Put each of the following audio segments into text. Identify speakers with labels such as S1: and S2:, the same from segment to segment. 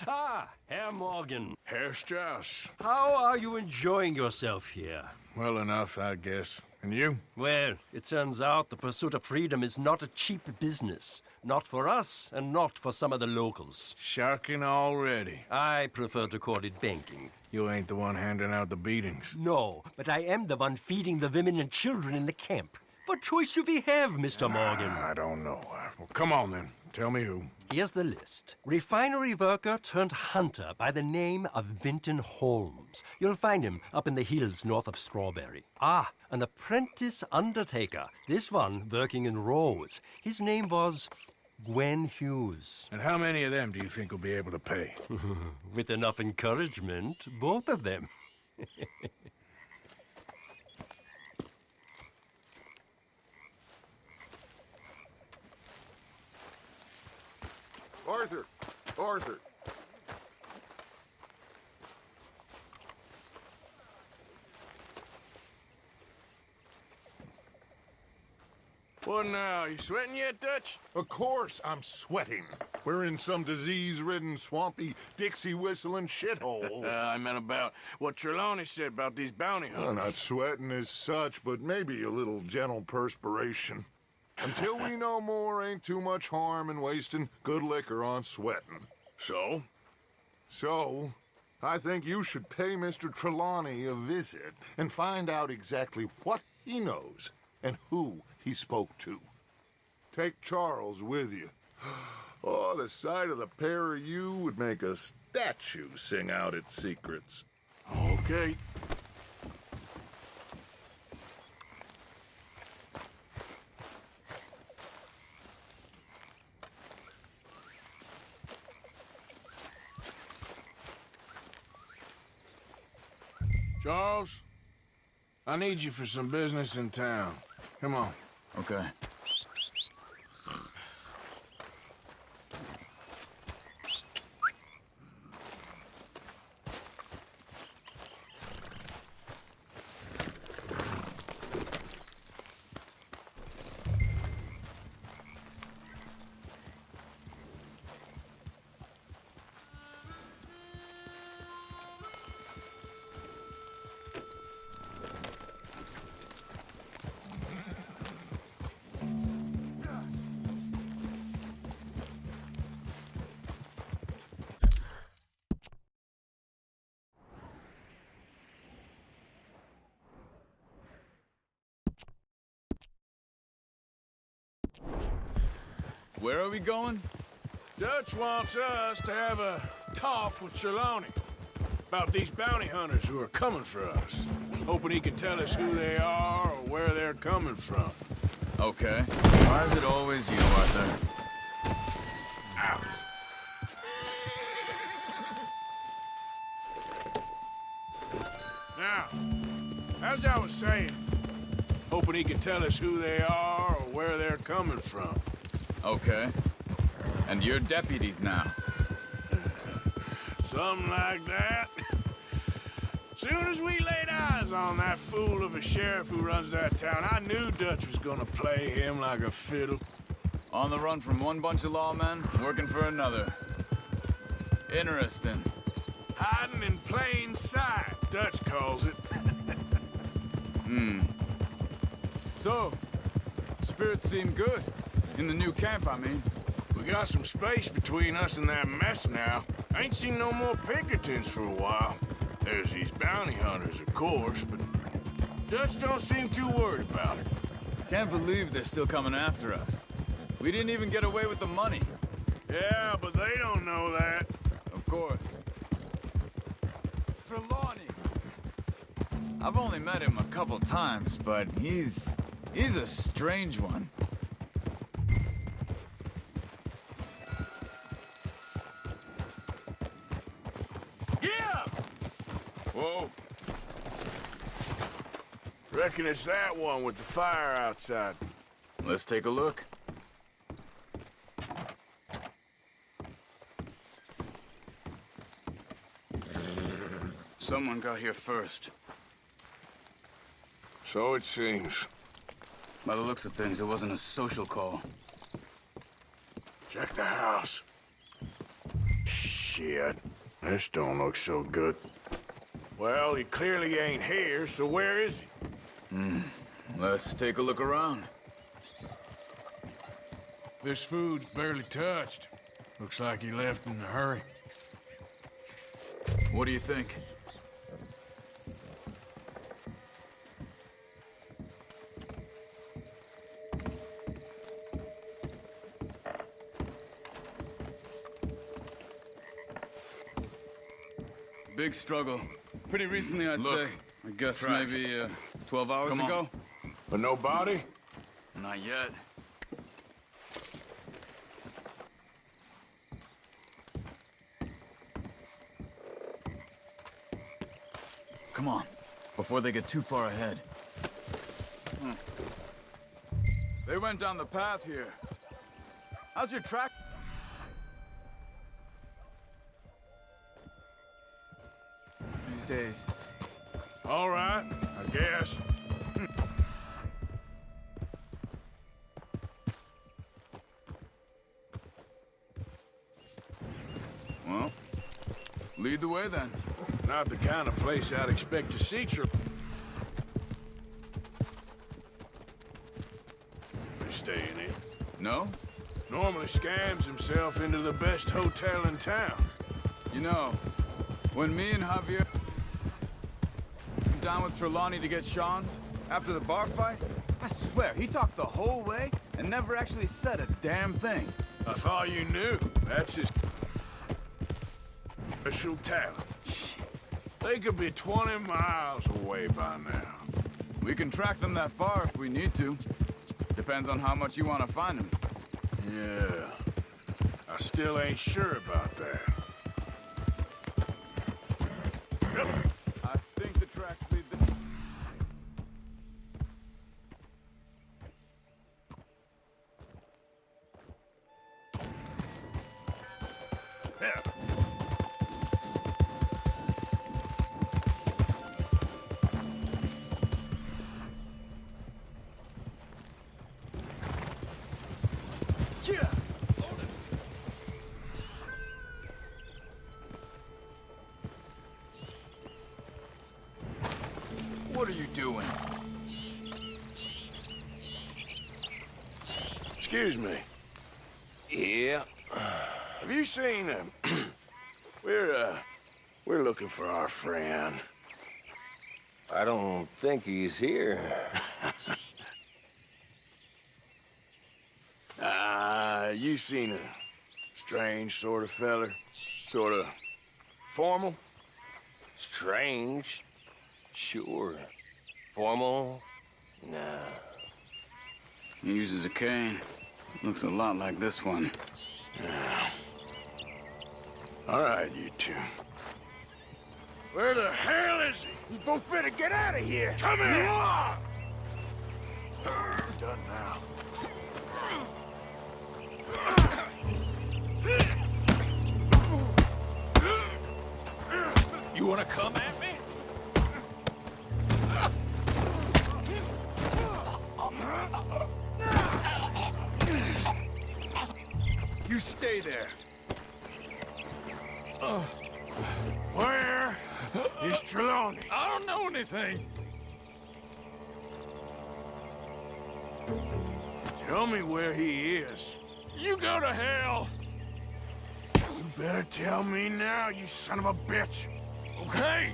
S1: Ah, Herr Morgan.
S2: Herr Strauss.
S1: How are you enjoying yourself here?
S2: Well enough, I guess. And you?
S1: Well, it turns out the pursuit of freedom is not a cheap business. Not for us, and not for some of the locals.
S2: Sharking already.
S1: I prefer to call it banking.
S2: You ain't the one handing out the beatings.
S1: No, but I am the one feeding the women and children in the camp. What choice do we have, Mr. Morgan?
S2: I don't know. Well, come on then. Tell me who.
S1: Here's the list. Refinery worker turned hunter by the name of Vinton Holmes. You'll find him up in the hills north of Strawberry. Ah, an apprentice undertaker. This one working in rows. His name was Gwen Hughes.
S2: And how many of them do you think will be able to pay?
S1: With enough encouragement, both of them.
S3: Arthur! Arthur!
S2: What now? You sweating yet, Dutch?
S3: Of course I'm sweating. We're in some disease-ridden, swampy, Dixie-whistling shithole.
S2: I meant about what Trelawney said about these bounty
S3: Well,
S2: hunters.
S3: not sweating as such, but maybe a little gentle perspiration. Until we know more, ain't too much harm in wasting good liquor on sweating.
S2: So?
S3: So, I think you should pay Mr. Trelawney a visit and find out exactly what he knows and who he spoke to. Take Charles with you. Oh, the sight of the pair of you would make a statue sing out its secrets.
S2: Okay. Charles, I need you for some business in town. Come on.
S4: Okay. Where are we going?
S2: Dutch wants us to have a talk with Trelawney about these bounty hunters who are coming for us. Hoping he can tell us who they are or where they're coming from.
S4: Okay. Why is it always you, Arthur?
S2: Ouch. Now, as I was saying, hoping he can tell us who they are or where they're coming from.
S4: Okay. And you're deputies now.
S2: Something like that. Soon as we laid eyes on that fool of a sheriff who runs that town, I knew Dutch was gonna play him like a fiddle.
S4: On the run from one bunch of lawmen, working for another. Interesting.
S2: Hiding in plain sight, Dutch calls it.
S4: So, spirits seem good. In the new camp, I mean.
S2: We got some space between us and that mess now. Ain't seen no more Pinkertons for a while. There's these bounty hunters, of course, but Dutch don't seem too worried about it.
S4: Can't believe they're still coming after us. We didn't even get away with the money.
S2: Yeah, but they don't know that.
S4: Of course. Trelawney! I've only met him a couple times, but he's a strange one.
S2: Yeah!
S4: Whoa.
S2: Reckon it's that one with the fire outside.
S4: Let's take a look. Someone got here first.
S2: So it seems.
S4: By the looks of things, it wasn't a social call.
S2: Check the house. Shit. This don't look so good. Well, he clearly ain't here, so where is he?
S4: Let's take a look around.
S2: This food's barely touched. Looks like he left in a hurry.
S4: What do you think? Big struggle. Pretty recently, I'd
S2: Look,
S4: say. I guess
S2: tracks.
S4: maybe 12 hours
S2: Come on.
S4: ago.
S2: But no body?
S4: Not yet. Come on, before they get too far ahead. They went down the path here. How's your track? These days.
S2: All right, I guess.
S4: Well, lead the way then.
S2: Not the kind of place I'd expect to see staying in.
S4: No?
S2: Normally scams himself into the best hotel in town.
S4: You know, when me and Javier came down with Trelawney to get Sean after the bar fight, I swear he talked the whole way and never actually said a damn thing.
S2: I thought you knew. That's his special talent. They could be 20 miles away by now.
S4: We can track them that far if we need to. Depends on how much you want to find them.
S2: Yeah. I still ain't sure about that.
S4: I think the tracks lead the...
S2: Yeah.
S4: What are you doing?
S2: Excuse me. Yeah. Have you seen him? We're looking for our friend.
S5: I don't think he's here.
S2: You seen a strange sort of feller? Sort of formal?
S5: Strange? Sure. Formal? Nah.
S4: He uses a cane. Looks a lot like this one.
S2: Yeah. All right, you two. Where the hell is he? You both better get out of here! Come here! Done now.
S1: You wanna come at me?
S4: You stay there.
S2: Where is Trelawney?
S1: I don't know anything.
S2: Tell me where he is.
S1: You go to hell.
S2: You better tell me now, you son of a bitch.
S1: Okay,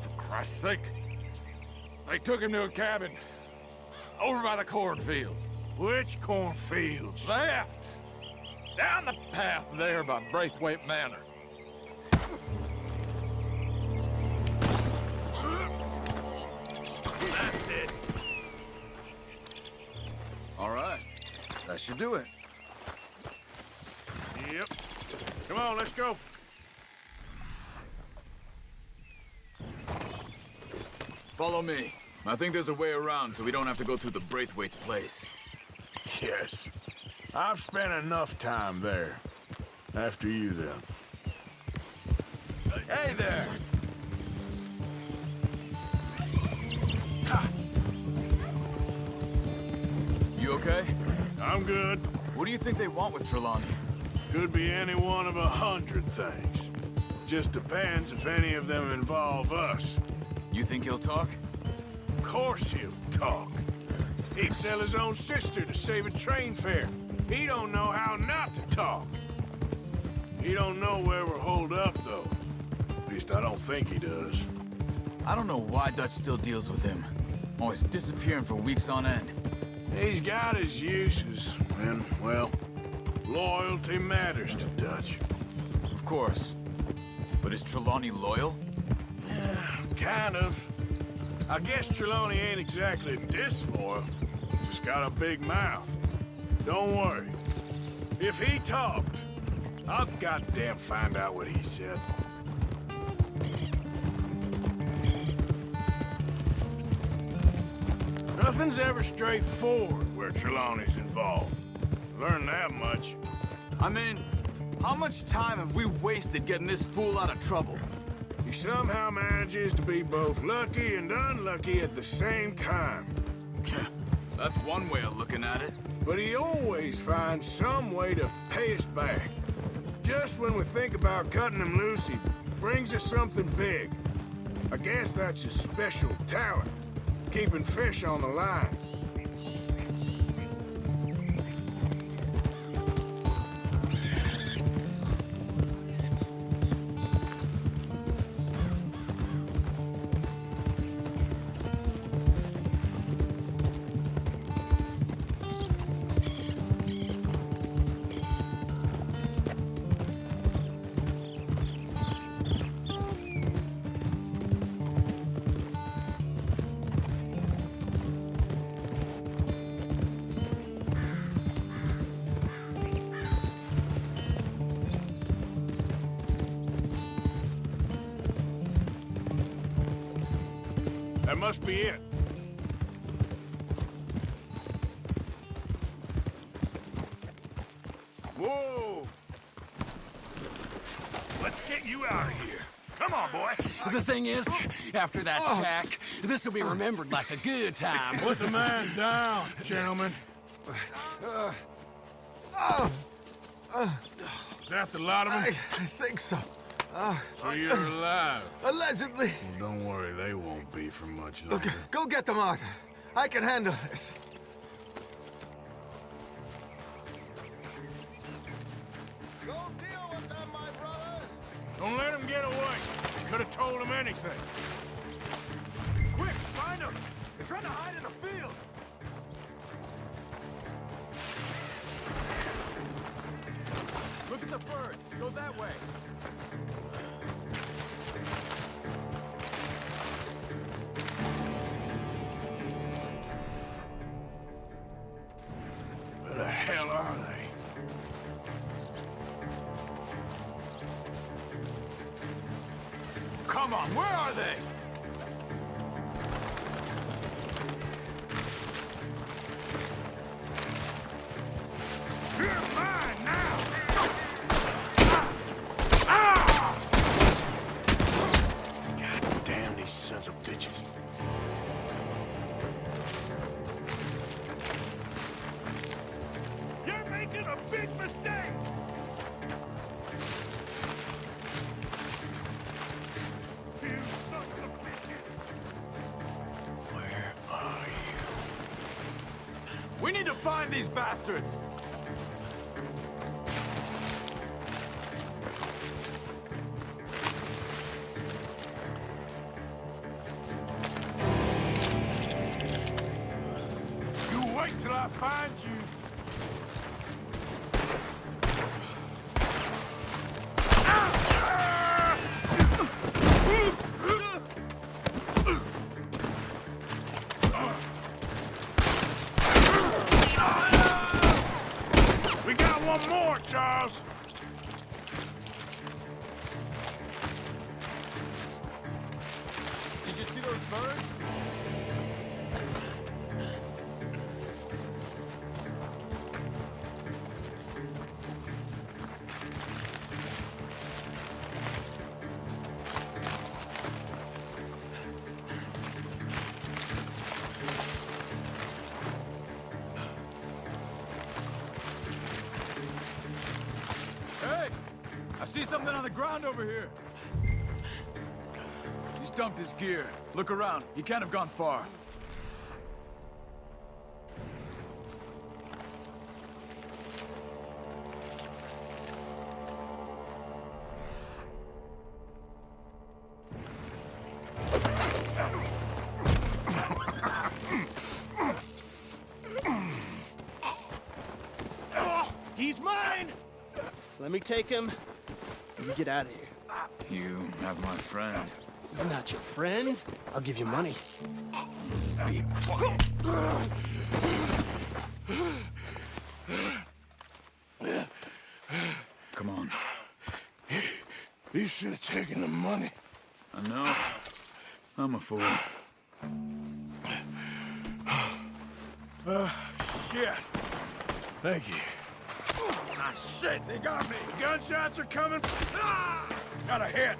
S1: for Christ's sake. They took him to a cabin over by the cornfields.
S2: Which cornfields?
S1: Left. Down the path there by Braithwaite Manor.
S2: That's it.
S4: All right. That should do it.
S2: Yep. Come on, let's go.
S4: Follow me. I think there's a way around so we don't have to go through the Braithwaite's place.
S2: Yes. I've spent enough time there. After you, then.
S4: Hey there! You okay?
S2: I'm good.
S4: What do you think they want with Trelawney?
S2: Could be any one of 100 things. Just depends if any of them involve us.
S4: You think he'll talk?
S2: Of course he'll talk. He'd sell his own sister to save a train fare. He don't know how not to talk. He don't know where we're holed up, though. At least I don't think he does.
S4: I don't know why Dutch still deals with him. Always disappearing for weeks on end.
S2: He's got his uses, and, well, loyalty matters to Dutch.
S4: Of course. But is Trelawney loyal?
S2: Yeah, kind of. I guess Trelawney ain't exactly disloyal. Just got a big mouth. Don't worry. If he talked, I'll goddamn find out what he said. Nothing's ever straightforward where Trelawney's involved. Learn that much.
S4: I mean, how much time have we wasted getting this fool out of trouble?
S2: He somehow manages to be both lucky and unlucky at the same time.
S4: That's one way of looking at it.
S2: But he always finds some way to pay us back. Just when we think about cutting him loose, he brings us something big. I guess that's his special talent, keeping fish on the line. That must be it. Whoa!
S6: Let's get you out of here. Come on, boy.
S7: The thing is, after that shack, this will be remembered like a good time.
S2: Put the man down, gentlemen. Is that the lot of them?
S3: I think so.
S2: So you're alive.
S3: Allegedly.
S2: Well, don't worry, they won't be for much longer.
S3: Look, go get them out. I can handle this. Go deal with them, my brothers.
S2: Don't let them get away. Could have told them anything.
S6: Quick, find them. They're trying to hide in the fields. Look at the birds. Go that way.
S2: Where the hell are they?
S4: Come on, where are they?
S2: You're mine now! God damn these sons of bitches.
S6: You're making a big mistake. You sons of bitches.
S2: Where are you?
S4: We need to find these bastards!
S2: You wait till I find you. We got one more, Charles.
S4: Did you see those birds? see something on the ground over here. He's dumped his gear. Look around. He can't have gone far.
S8: He's mine! Let me take him, and you get out of here.
S4: You have my friend.
S8: He's not your friend. I'll give you money.
S4: Be quiet. Come on.
S2: You should have taken the money.
S4: I know. I'm a fool.
S2: Shit. Thank you. Ah, shit, they got me. The gunshots are coming. Ah! Got a hit.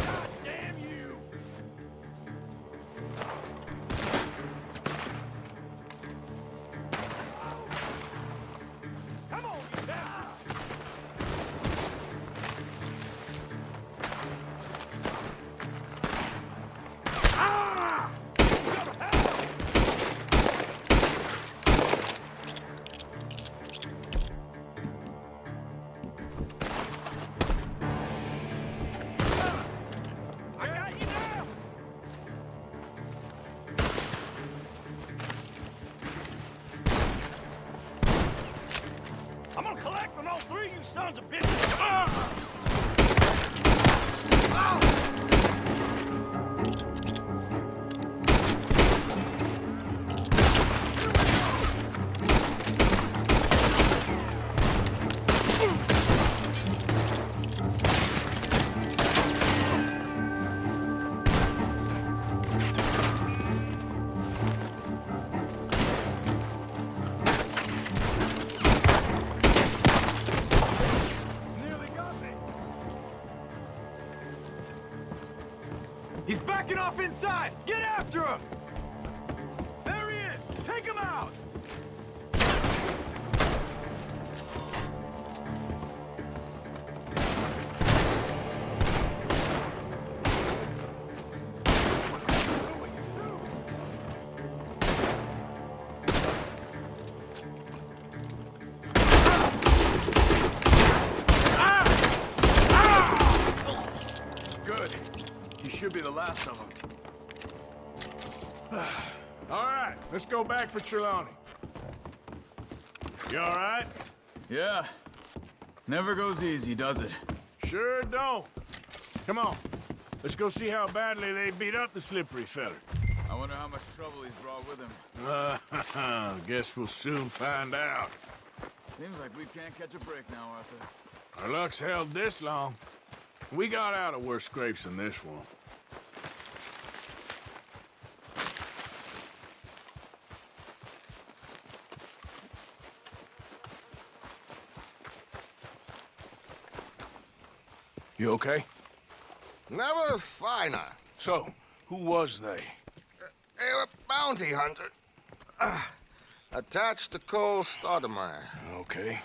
S2: God damn you! Come on, you bastard! Ah! I got you now! I'm gonna collect on all three of you sons of bitches! Ah! Nearly got me!
S4: He's backing off inside! Get after him! There he is! Take him out! Good. He should be the last of them.
S2: All right, let's go back for Trelawney. You all right?
S4: Yeah. Never goes easy, does it?
S2: Sure don't. Come on. Let's go see how badly they beat up the slippery feller.
S4: I wonder how much trouble he's brought with him.
S2: Guess we'll soon find out.
S4: Seems like we can't catch a break now, Arthur.
S2: Our luck's held this long. We got out of worse scrapes than this one. You okay?
S9: Never finer.
S2: So, who was they?
S9: They were bounty hunter. Attached to Cole Stoudemire.
S2: Okay.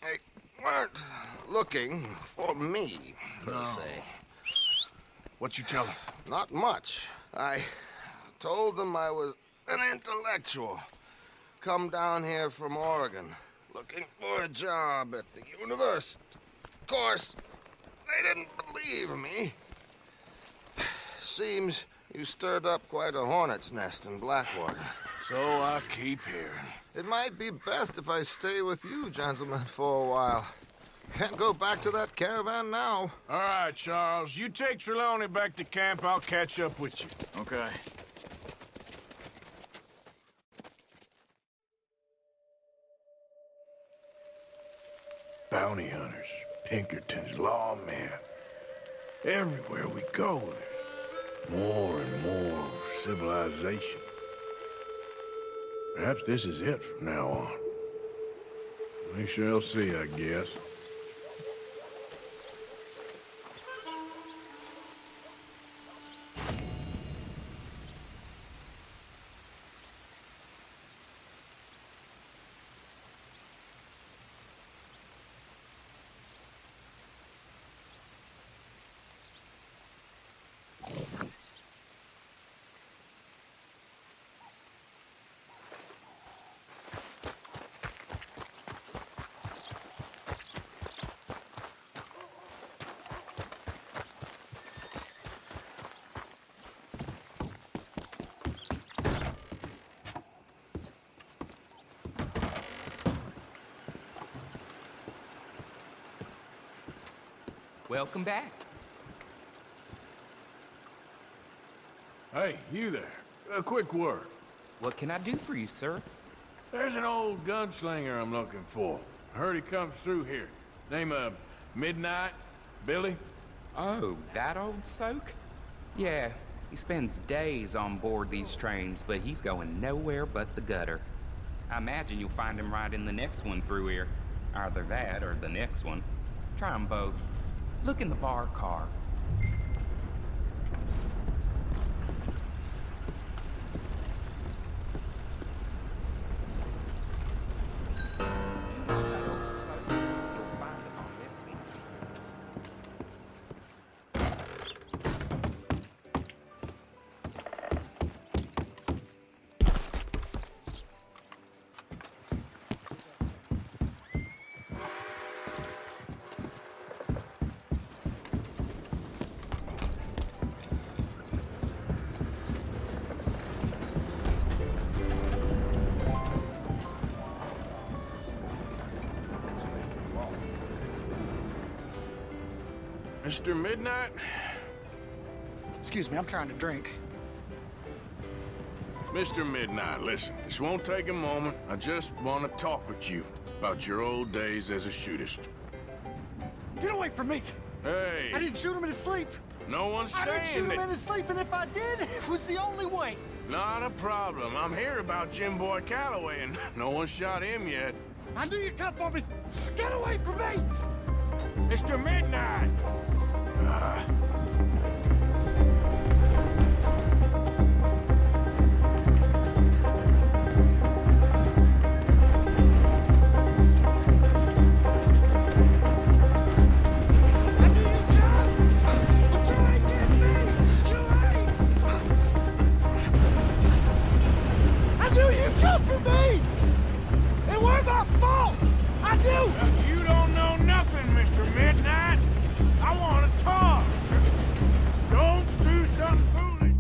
S9: They weren't looking for me, per se.
S2: What you tell them?
S9: Not much. I told them I was an intellectual. Come down here from Oregon, looking for a job at the university. Of course, they didn't believe me. Seems you stirred up quite a hornet's nest in Blackwater.
S2: So I keep hearing.
S9: It might be best if I stay with you, gentlemen, for a while. Can't go back to that caravan now.
S2: All right, Charles. You take Trelawney back to camp. I'll catch up with you.
S4: Okay.
S2: Bounty hunters, Pinkertons, lawmen. Everywhere we go, there's more and more civilization. Perhaps this is it from now on. We shall see, I guess.
S10: Welcome back.
S2: Hey, you there. A quick word.
S10: What can I do for you, sir?
S2: There's an old gunslinger I'm looking for. I heard he comes through here. Name of Midnight? Billy?
S10: Oh, that old soak? Yeah, he spends days on board these trains, but he's going nowhere but the gutter. I imagine you'll find him right in the next one through here. Either that or the next one. Try them both. Look in the bar car.
S2: Mr. Midnight?
S11: Excuse me, I'm trying to drink.
S2: Mr. Midnight, listen, this won't take a moment. I just want to talk with you about your old days as a shootist.
S11: Get away from me!
S2: Hey!
S11: I didn't shoot him in his sleep!
S2: No one's
S11: I didn't shoot
S2: saying
S11: him in
S2: that.
S11: his sleep, and if I did, it was the only way!
S2: Not a problem. I'm here about Jim Boy Calloway, and no one shot him yet.
S11: I knew you'd come for me! Get away from me!
S2: Mr. Midnight!
S11: I knew you'd come for me! It weren't my fault! I knew!
S2: You don't know nothing, Mr. Midnight. I want to talk. Don't do something foolish.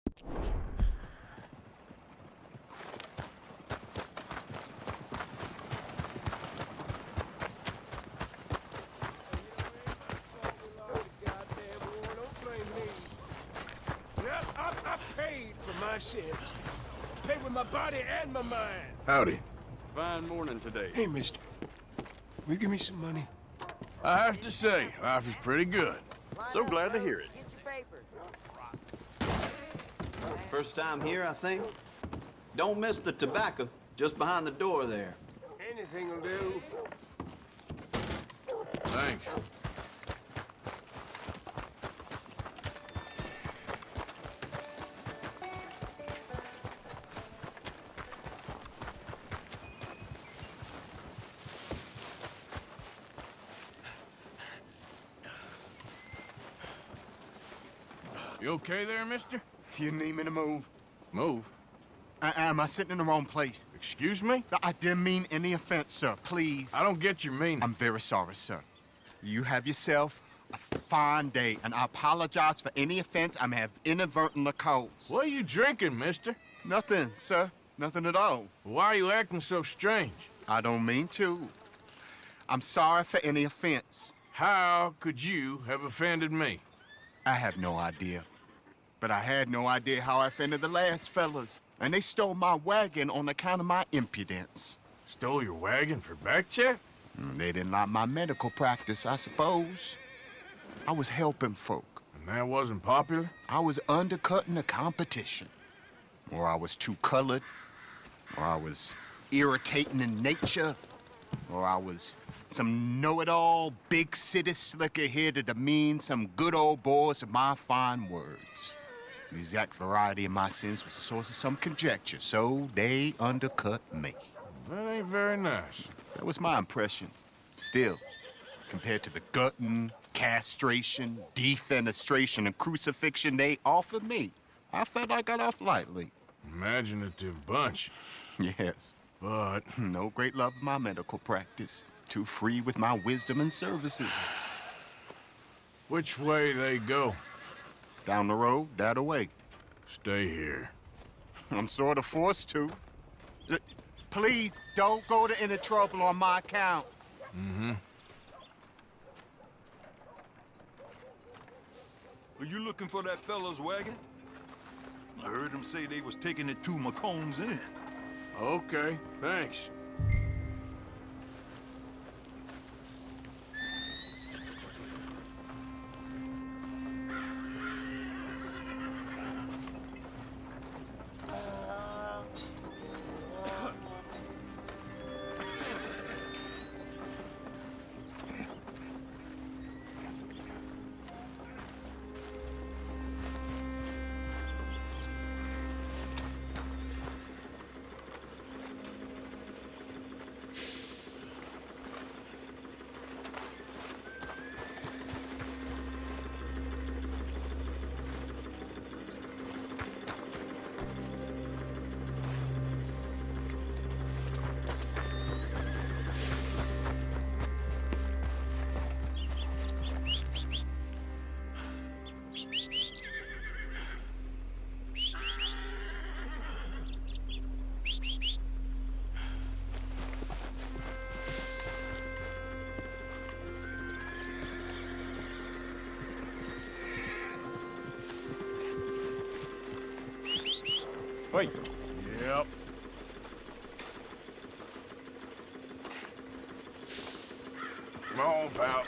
S6: I paid for my shit. Paid with my body and my mind.
S2: Howdy.
S6: Fine morning today. Hey, mister. Will you give me some money?
S2: I have to say, life is pretty good.
S6: So glad to hear it.
S12: First time here, I think. Don't miss the tobacco, just behind the door there.
S6: Anything will do.
S2: Thanks. You okay there, mister?
S11: You need me to move?
S2: Move?
S11: Am I sitting in the wrong place?
S2: Excuse me?
S11: I didn't mean any offense, sir. Please.
S2: I don't get your meaning.
S11: I'm very sorry, sir. You have yourself a fine day, and I apologize for any offense I may have inadvertently caused.
S2: What are you drinking, mister?
S11: Nothing, sir. Nothing at all.
S2: Why are you acting so strange?
S11: I don't mean to. I'm sorry for any offense.
S2: How could you have offended me?
S11: I have no idea. But I had no idea how I offended the last fellas. And they stole my wagon on account of my impudence.
S2: Stole your wagon for back check?
S11: They didn't like my medical practice, I suppose. I was helping folk.
S2: And that wasn't popular?
S11: I was undercutting the competition. Or I was too colored. Or I was irritating in nature. Or I was some know-it-all, big city slicker here to demean some good old boys of my fine words. The exact variety of my sins was the source of some conjecture, so they undercut me.
S2: That ain't very nice.
S11: That was my impression. Still, compared to the gutting, castration, defenestration, and crucifixion they offered me, I felt I got off lightly.
S2: Imaginative bunch.
S11: Yes.
S2: But
S11: no great love of my medical practice. Too free with my wisdom and services.
S2: which way they go?
S11: Down the road, that way.
S2: Stay here.
S11: I'm sort of forced to. Please, don't go to any trouble on my account.
S2: Mm-hmm.
S13: Are you looking for that fellow's wagon? I heard him say they was taking it to McComb's Inn.
S2: Okay, thanks.
S6: Wait.
S2: Yep. Come on, pal.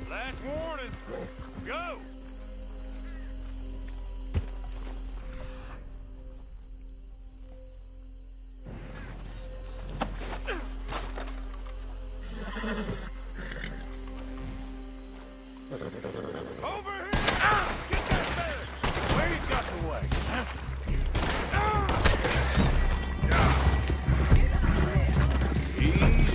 S2: Last warning. Go! Over here! Ah! Get that man! Where you got the way? Huh? Easy.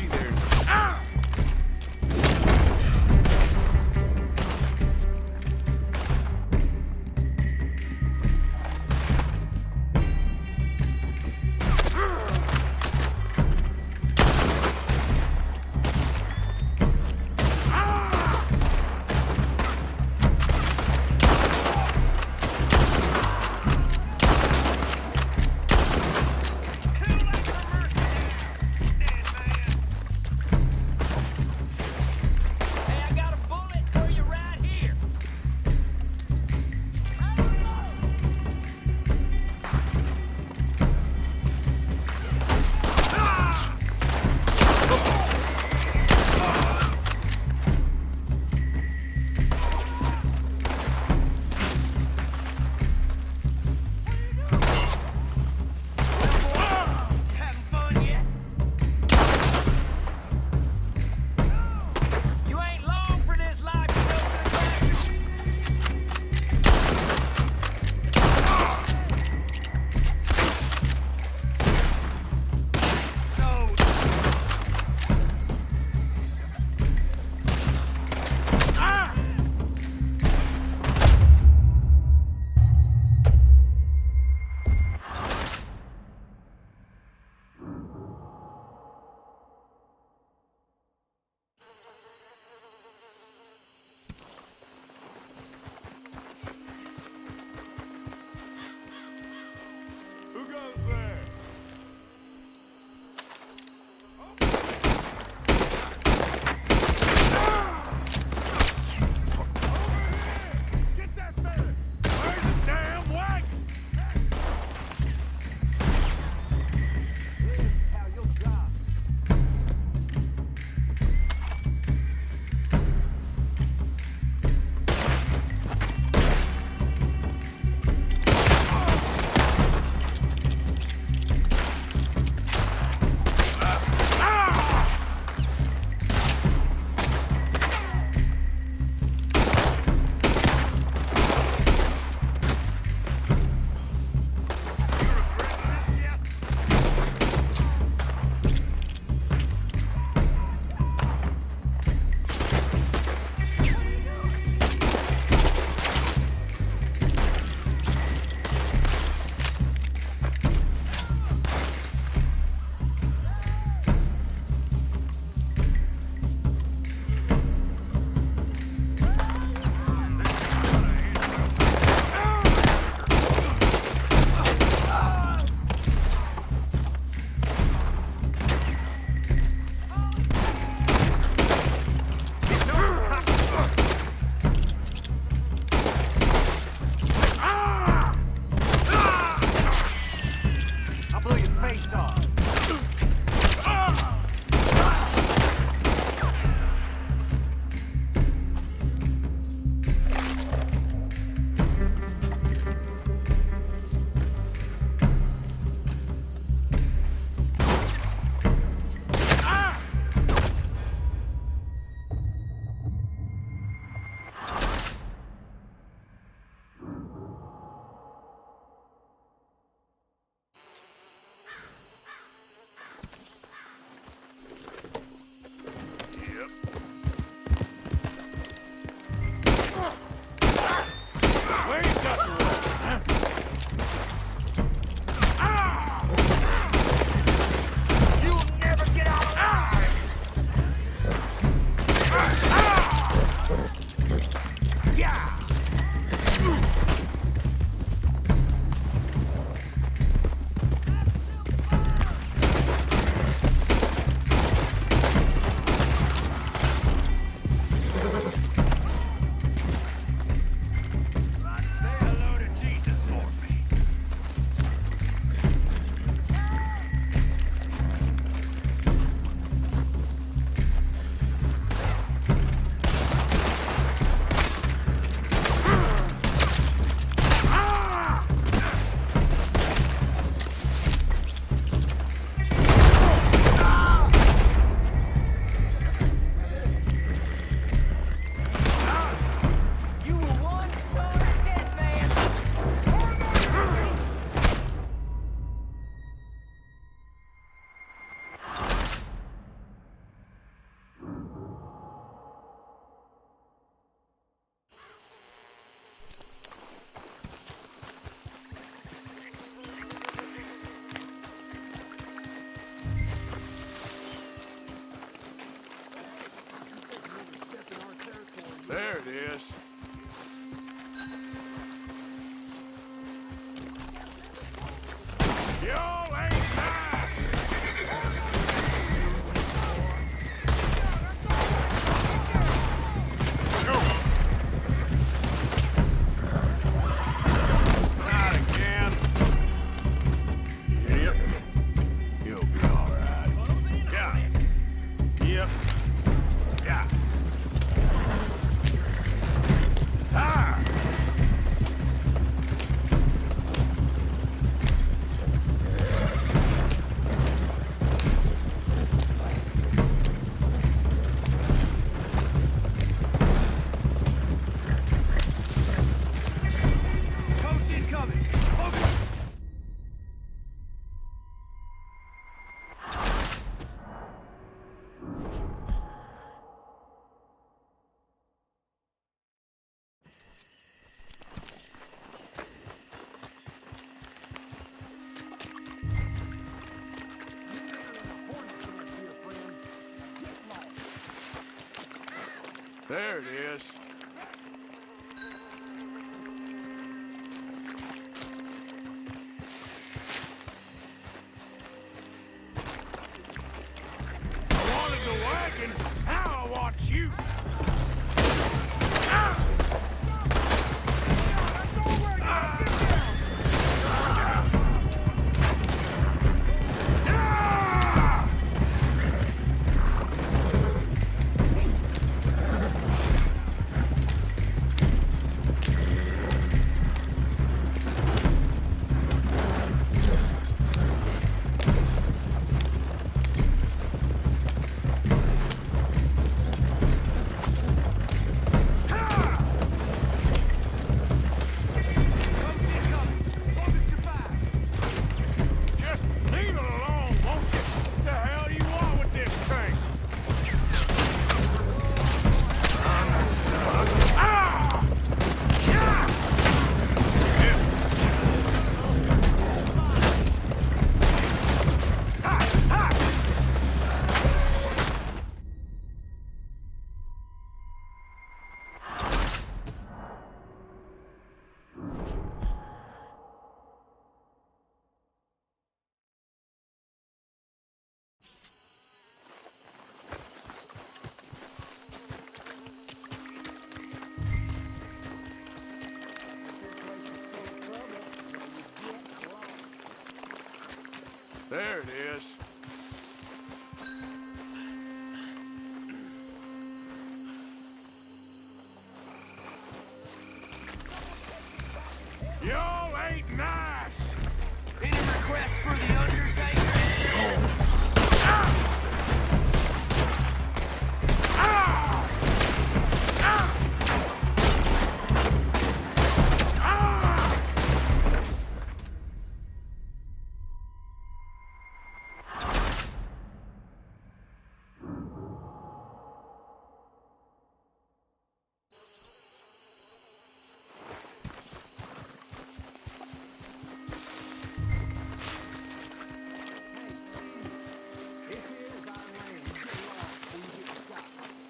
S2: Yep. Yeah. Ah! There it is. I wanted the wagon, now I want you. There it is. Y'all ain't nice.
S7: Any requests for the Undertaker?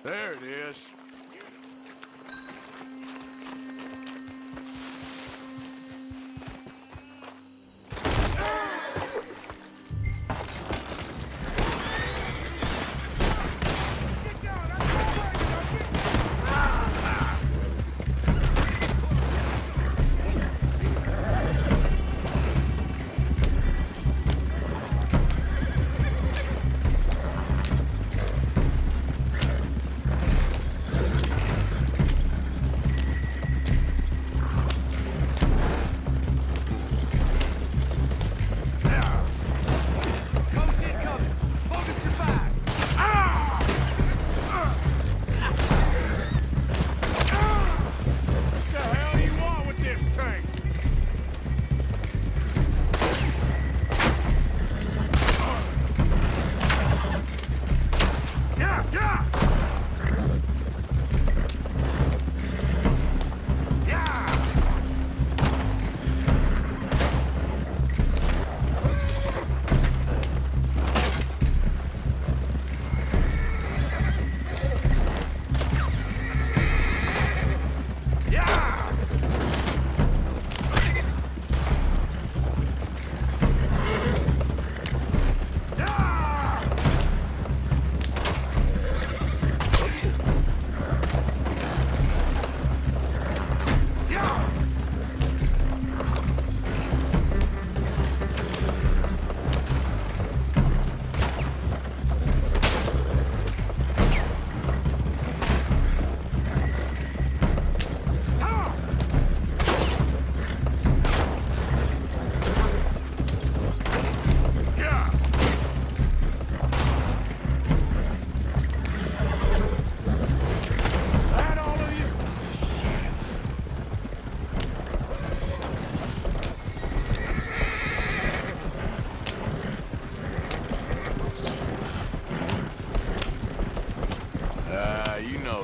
S2: There it is.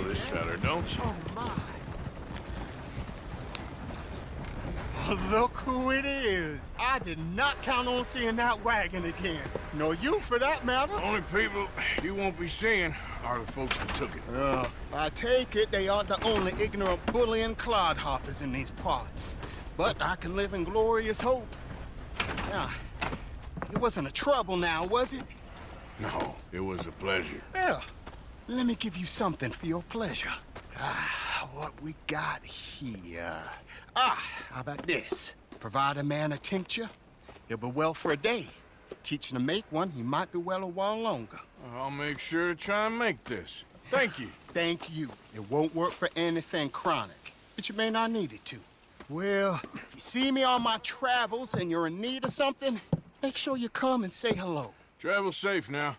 S2: this fella, don't you?
S11: Oh, my. Look who it is. I did not count on seeing that wagon again. Nor you, for that matter.
S2: Only people you won't be seeing are the folks that took it.
S11: I take it they aren't the only ignorant bullying clodhoppers in these parts. But I can live in glorious hope. Now, it wasn't a trouble now, was it?
S2: No, it was a pleasure.
S11: Yeah. Let me give you something for your pleasure. What we got here? How about this? Provide a man a tincture, he'll be well for a day. Teach him to make one, he might be well a while longer.
S2: I'll make sure to try and make this. Thank you.
S11: Thank you. It won't work for anything chronic, but you may not need it to. Well, if you see me on my travels and you're in need of something, make sure you come and say hello.
S2: Travel safe now.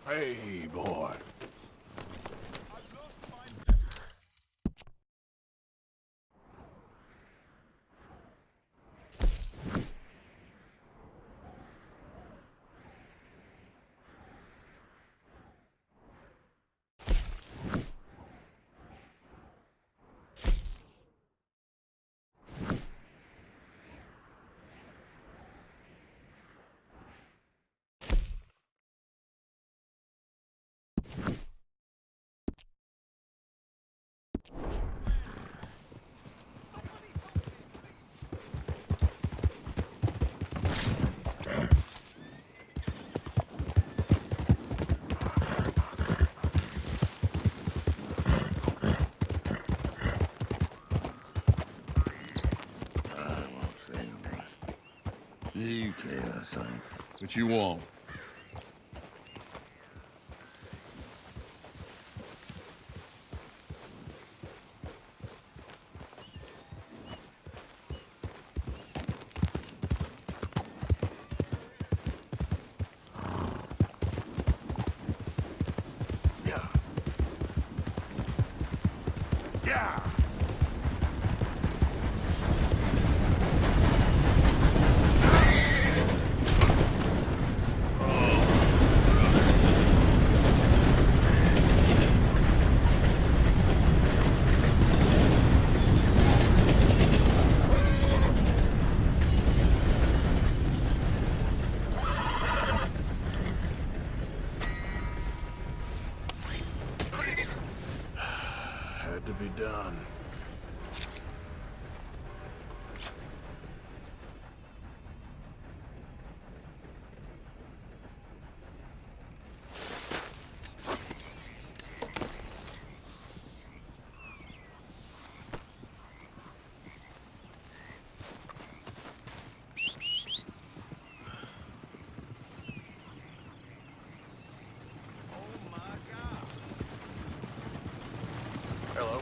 S2: Hey, boy.
S13: You can't, son. What you want?
S2: Yeah. Had to be done.
S11: Hello.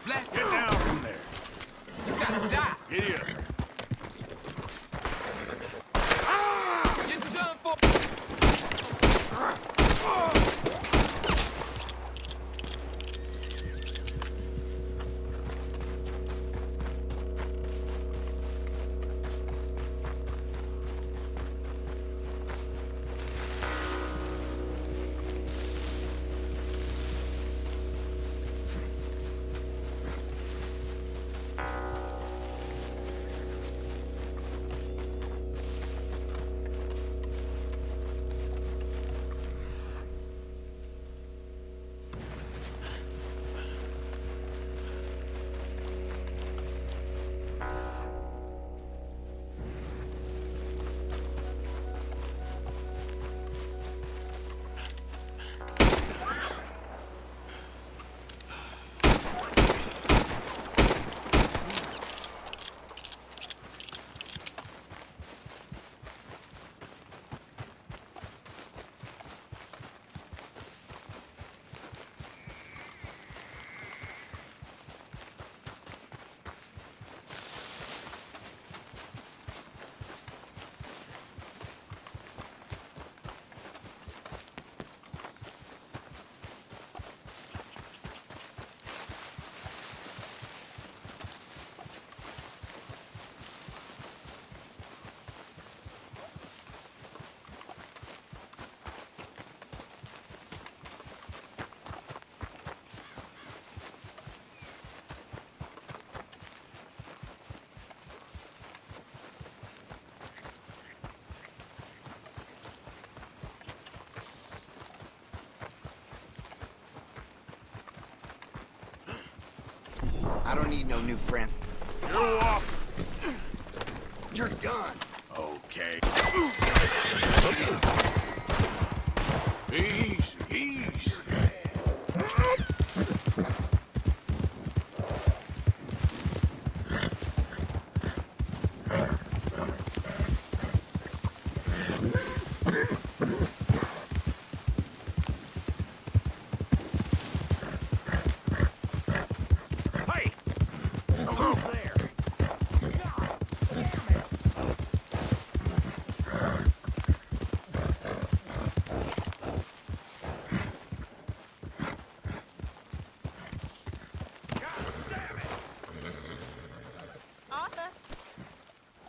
S7: Blast
S2: Get down from there.
S7: You gotta die.
S2: Giddy up.
S7: You're done for.
S11: I don't need no new friends.
S2: You're off.
S11: You're done.
S2: Okay. Easy, easy. Hey! Who's there?
S14: Arthur?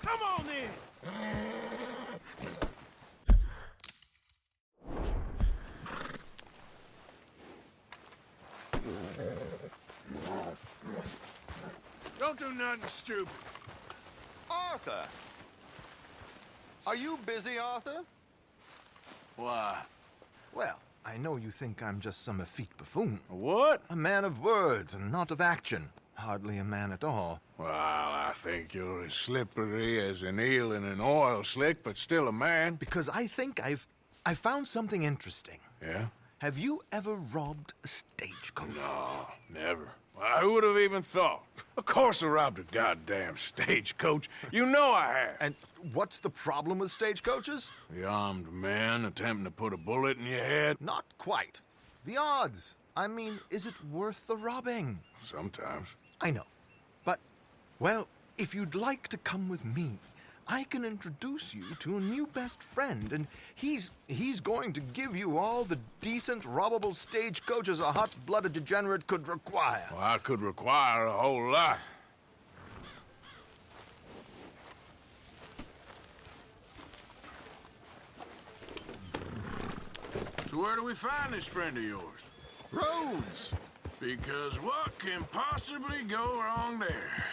S6: Come on in!
S2: Don't do nothing stupid.
S11: Arthur! Are you busy, Arthur?
S2: Why?
S9: Well, I know you think I'm just some effete buffoon.
S2: What?
S9: A man of words and not of action. Hardly a man at all.
S2: Well, I think you're as slippery as an eel in an oil slick, but still a man.
S9: Because I think I found something interesting.
S2: Yeah?
S9: Have you ever robbed a stagecoach?
S2: No, never. Well, who would have even thought? Of course I robbed a goddamn stagecoach. You know I have.
S9: And what's the problem with stagecoaches?
S2: The armed man attempting to put a bullet in your head?
S9: Not quite. The odds. I mean, is it worth the robbing?
S2: Sometimes.
S9: I know. But, well, if you'd like to come with me, I can introduce you to a new best friend, and he's going to give you all the decent, robbable stagecoaches a hot-blooded degenerate could require.
S2: Well, I could require a whole lot. So where do we find this friend of yours?
S9: Roads!
S2: Because what can possibly go wrong there?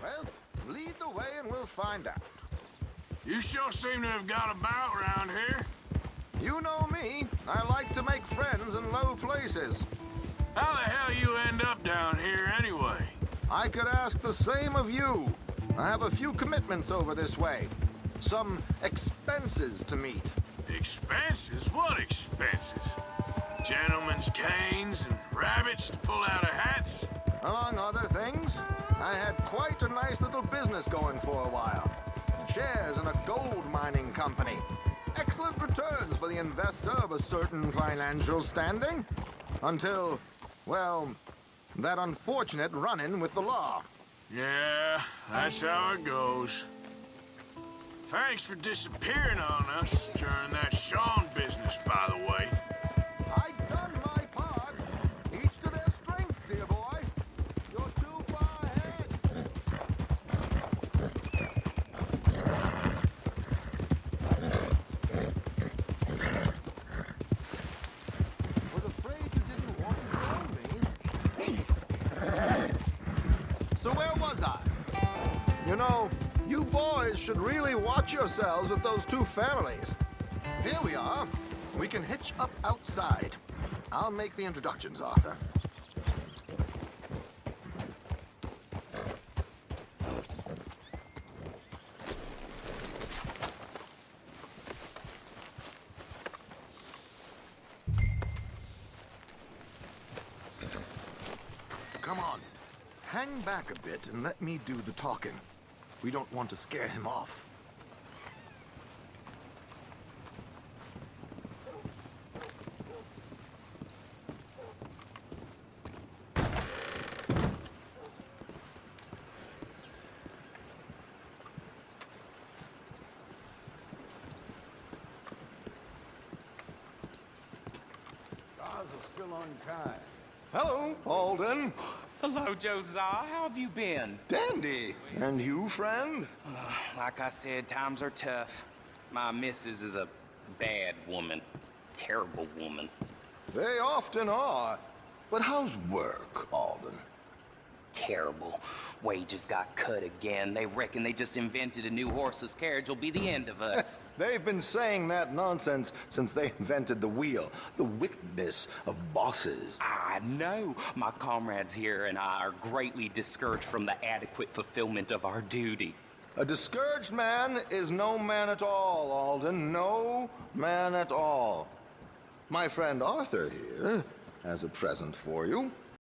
S9: Well, lead the way and we'll find out.
S2: You sure seem to have got about around here.
S9: You know me. I like to make friends in low places.
S2: How the hell you end up down here anyway?
S9: I could ask the same of you. I have a few commitments over this way. Some expenses to meet.
S2: Expenses? What expenses? Gentlemen's canes and rabbits to pull out of hats?
S9: Among other things, I had quite a nice little business going for a while. Shares in a gold mining company. Excellent returns for the investor of a certain financial standing. Until, well, that unfortunate run-in with the law.
S2: Yeah, that's how it goes. Thanks for disappearing on us during that Sean business, by the way.
S9: I've done my part. Each to their strengths, dear boy. You're too far ahead. Was afraid you didn't want to join me. So where was I? You know, you boys should really watch yourselves with those two families. Here we are. We can hitch up outside. I'll make the introductions, Arthur. Come on. Hang back a bit and let me do the talking. We don't want to scare him off.
S3: Still on time.
S9: Hello, Alden.
S10: Hello, Josiah. How have you been?
S9: Dandy. And you, friend?
S10: Like I said, times are tough. My missus is a bad woman. Terrible woman.
S9: They often are. But how's work, Alden?
S10: Terrible. Wages got cut again. They reckon they just invented a new horseless carriage will be the end of us.
S9: They've been saying that nonsense since they invented the wheel. The wickedness of bosses.
S10: I know. My comrades here and I are greatly discouraged from the adequate fulfillment of our duty.
S9: A discouraged man is no man at all, Alden. No man at all. My friend Arthur here has a present for you.